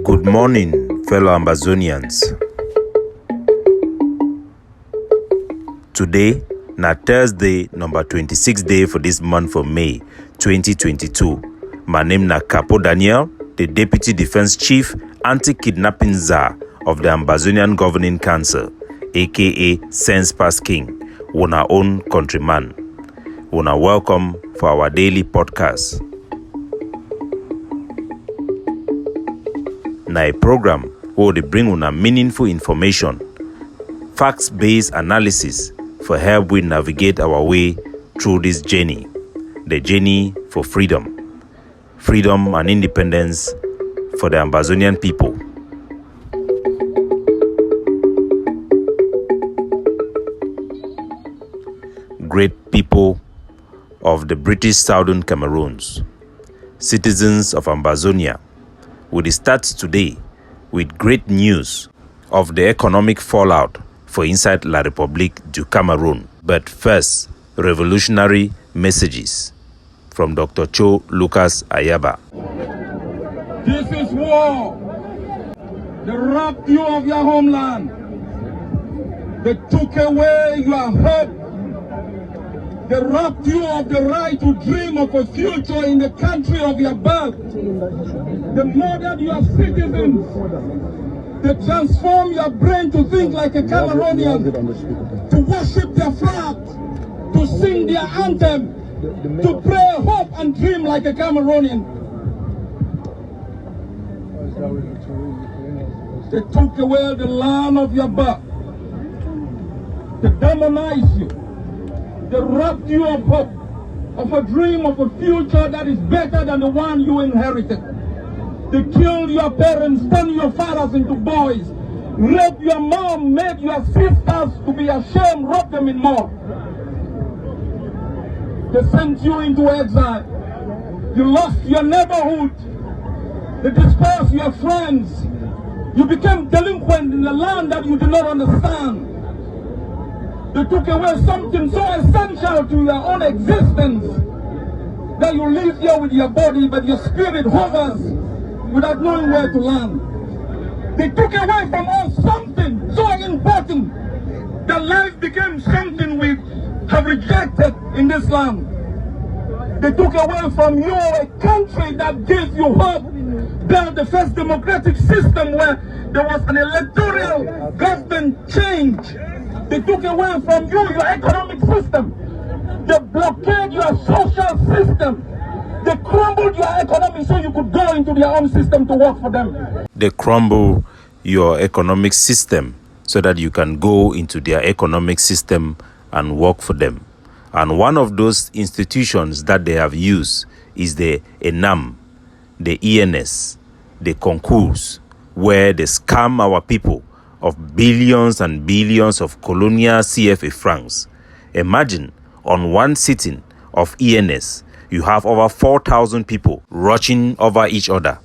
Good morning, fellow Ambazonians. Today, na Thursday, number 26 day for this month of May 2022. My name na Capo Daniel, the Deputy Defense Chief, Anti-Kidnapping Czar of the Ambazonian Governing Council, aka Sense Pass King, una own countryman. Una welcome for our daily podcast. Na a program where they bring una meaningful information, facts-based analysis for help we navigate our way through this journey, the journey for freedom and independence for the Ambazonian people. Great people of the British Southern Cameroons, citizens of Ambazonia, we start today with great news of the economic fallout for inside La République du Cameroon. But first, revolutionary messages from Dr. Cho Lucas Ayaba. This is war. They robbed you of your homeland. They took away your hope. They robbed you of the right to dream of a future in the country of your birth. They murdered your citizens. They transformed your brain to think like a Cameroonian, to worship their flag, to sing their anthem, to pray, hope, and dream like a Cameroonian. They took away the land of your birth. They demonized you. They robbed you of hope, of a dream of a future that is better than the one you inherited. They killed your parents, turned your fathers into boys, raped your mom, made your sisters to be ashamed, robbed them in more. They sent you into exile. You lost your neighborhood. They dispersed your friends. You became delinquent in the land that you did not understand. They took away something so essential to your own existence that you live here with your body, but your spirit hovers without knowing where to land. They took away from us something so important that life became something we have rejected in this land. They took away from you a country that gave you hope, built the first democratic system where there was an electoral government change. They took away from you your economic system. They blockade your social system. They crumbled your economy so you could go into their own system to work for them. They crumble your economic system so that you can go into their economic system and work for them. And one of those institutions that they have used is the Enam, the ENS, the concours, where they scam our people of billions and billions of colonial CFA francs. Imagine on one sitting of ENS, you have over 4,000 people rushing over each other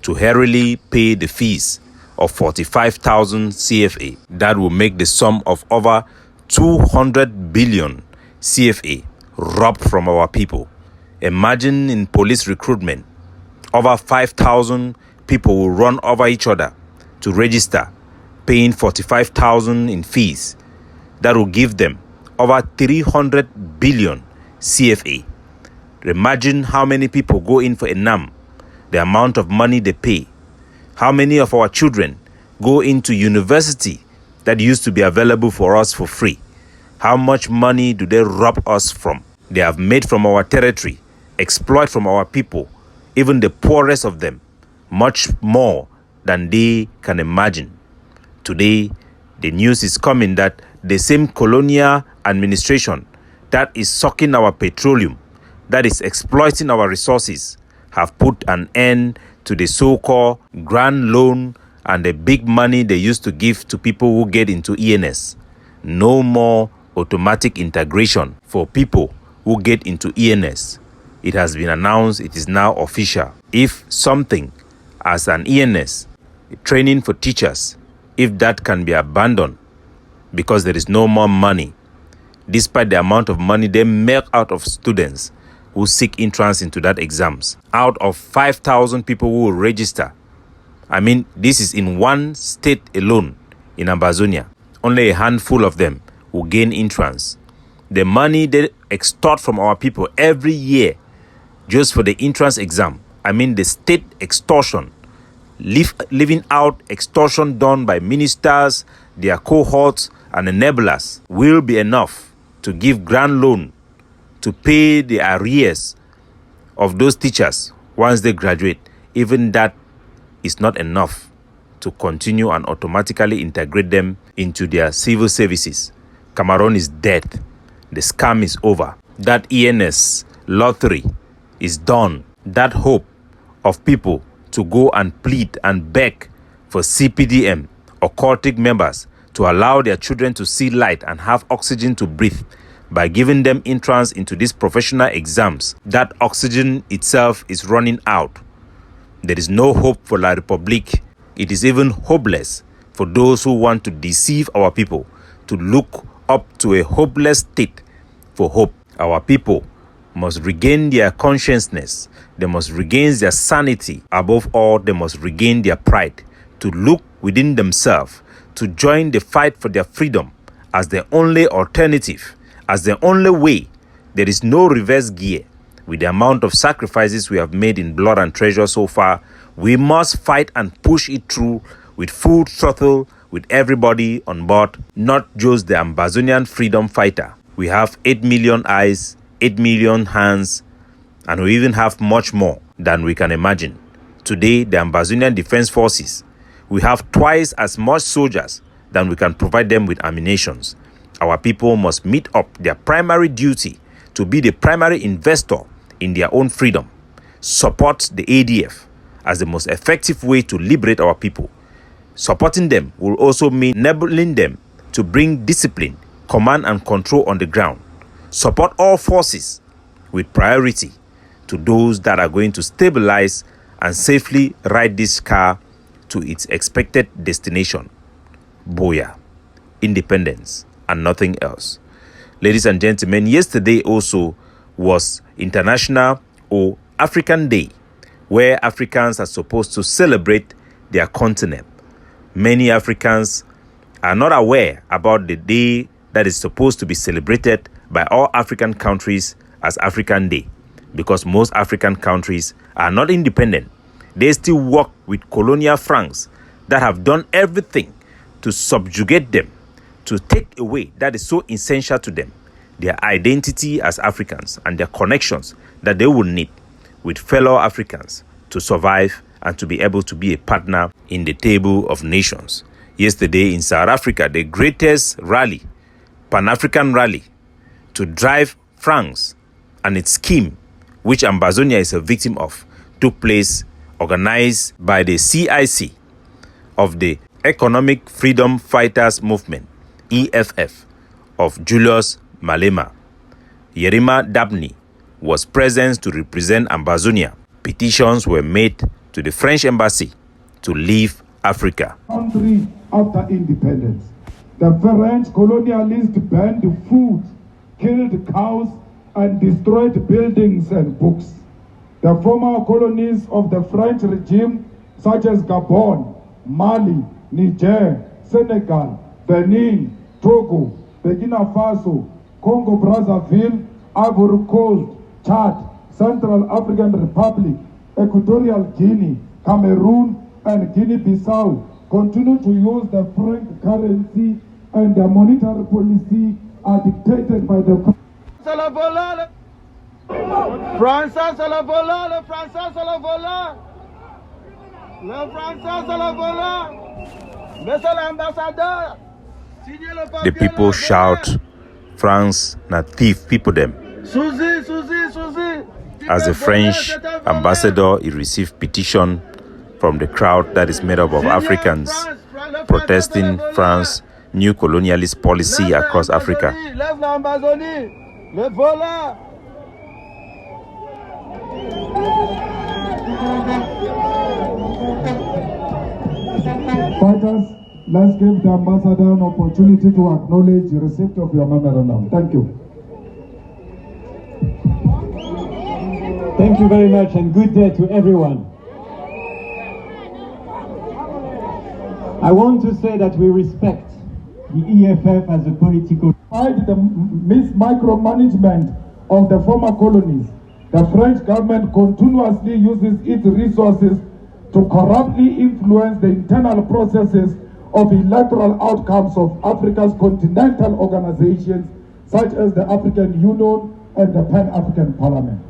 to hurriedly pay the fees of 45,000 CFA. That will make the sum of over 200 billion CFA robbed from our people. Imagine in police recruitment, over 5,000 people will run over each other to register, paying 45,000 in fees. That will give them over 300 billion CFA. Imagine how many people go in for Enam, the amount of money they pay. How many of our children go into university that used to be available for us for free? How much money do they rob us from? They have made from our territory, exploit from our people, even the poorest of them, much more than they can imagine. Today, the news is coming that the same colonial administration that is sucking our petroleum, that is exploiting our resources, have put an end to the so-called grand loan and the big money they used to give to people who get into ENS. No more automatic integration for people who get into ENS. It has been announced, it is now official. If something as an ENS, training for teachers, if that can be abandoned because there is no more money, despite the amount of money they make out of students who seek entrance into that exams, out of 5,000 people who will register, I mean, this is in one state alone, in Ambazonia. Only a handful of them will gain entrance. The money they extort from our people every year just for the entrance exam, I mean the state extortion, leaving out extortion done by ministers, their cohorts and enablers, will be enough to give grand loan to pay the arrears of those teachers once they graduate. Even that is not enough to continue and automatically integrate them into their civil services. Cameroon is dead. The scam is over. That ENS lottery is done. That hope of people to go and plead and beg for CPDM or cultic members to allow their children to see light and have oxygen to breathe by giving them entrance into these professional exams, that oxygen itself is running out. There is no hope for La République. It is even hopeless for those who want to deceive our people to look up to a hopeless state for hope. Our people must regain their consciousness. They must regain their sanity. Above all, they must regain their pride to look within themselves, to join the fight for their freedom as the only alternative, as the only way. There is no reverse gear. With the amount of sacrifices we have made in blood and treasure so far, we must fight and push it through with full throttle, with everybody on board, not just the Ambazonian freedom fighter. We have 8 million eyes, 8 million hands, and we even have much more than we can imagine. Today, the Ambazonian Defense Forces, we have twice as much soldiers than we can provide them with ammunitions. Our people must meet up their primary duty to be the primary investor in their own freedom. Support the ADF as the most effective way to liberate our people. Supporting them will also mean enabling them to bring discipline, command and control on the ground. Support all forces with priority to those that are going to stabilize and safely ride this car to its expected destination. Boya, independence, and nothing else. Ladies and gentlemen, yesterday also was International or African Day, where Africans are supposed to celebrate their continent. Many Africans are not aware about the day that is supposed to be celebrated by all African countries as African Day, because most African countries are not independent. They still work with colonial France that have done everything to subjugate them, to take away that is so essential to them, their identity as Africans and their connections that they will need with fellow Africans to survive and to be able to be a partner in the table of nations. Yesterday in South Africa, the greatest rally, PanAfrican Rally, to drive France and its scheme, which Ambazonia is a victim of, took place, organized by the CIC of the Economic Freedom Fighters Movement, EFF, of Julius Malema. Yerima Dabney was present to represent Ambazonia. Petitions were made to the French embassy to leave Africa. Country after independence, the French colonialists banned food, killed cows, and destroyed buildings and books. The former colonies of the French regime, such as Gabon, Mali, Niger, Senegal, Benin, Togo, Burkina Faso, Congo Brazzaville, Ivory Coast, Chad, Central African Republic, Equatorial Guinea, Cameroon, and Guinea-Bissau continue to use the franc currency, and their monetary policy are dictated by the Français c'est le volant, le Français c'est le volant. Le Français c'est le volant. Monsieur l'ambassadeur. The people shout, France na thief people them. As the French ambassador, he received petition from the crowd that is made up of Africans protesting France's new colonialist policy across Africa. Fighters, let's give the ambassador an opportunity to acknowledge the receipt of your memorandum. Thank you. Thank you very much and good day to everyone. I want to say that we respect the EFF as a political... Despite the micromanagement of the former colonies, the French government continuously uses its resources to corruptly influence the internal processes of electoral outcomes of Africa's continental organizations, such as the African Union and the Pan-African Parliament.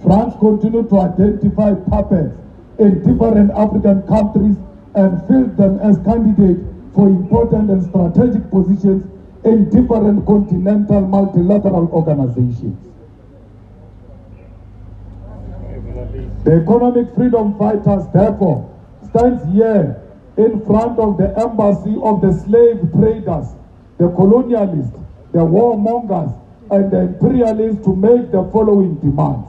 France continues to identify puppets in different African countries and field them as candidates for important and strategic positions in different continental multilateral organizations. The economic freedom fighters, therefore, stands here in front of the embassy of the slave traders, the colonialists, the warmongers, and the imperialists to make the following demands.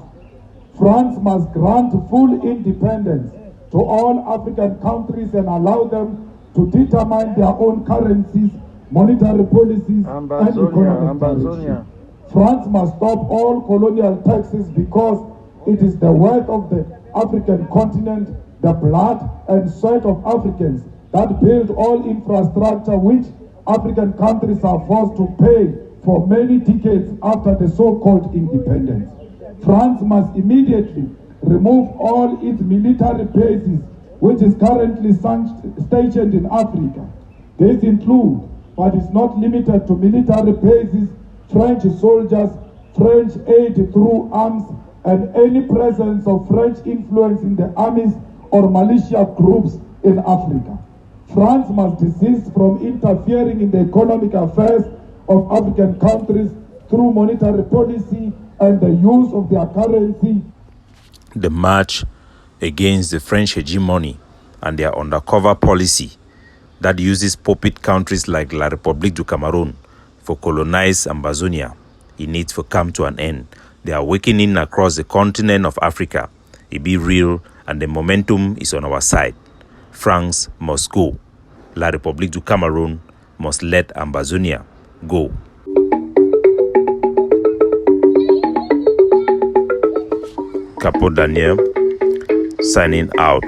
France must grant full independence to all African countries and allow them to determine their own currencies, monetary policies, and economic direction. France must stop all colonial taxes because it is the wealth of the African continent, the blood and sweat of Africans that build all infrastructure which African countries are forced to pay for many decades after the so-called independence. France must immediately remove all its military bases which is currently stationed in Africa. This includes, but is not limited to, military bases, French soldiers, French aid through arms, and any presence of French influence in the armies or militia groups in Africa. France must desist from interfering in the economic affairs of African countries through monetary policy and the use of their currency. The march against the French hegemony and their undercover policy that uses puppet countries like La République du Cameroon for colonized Ambazonia, it needs to come to an end. The awakening across the continent of Africa, it be real, and the momentum is on our side. France must go. La République du Cameroon must let Ambazonia go. Capo Daniel, signing out.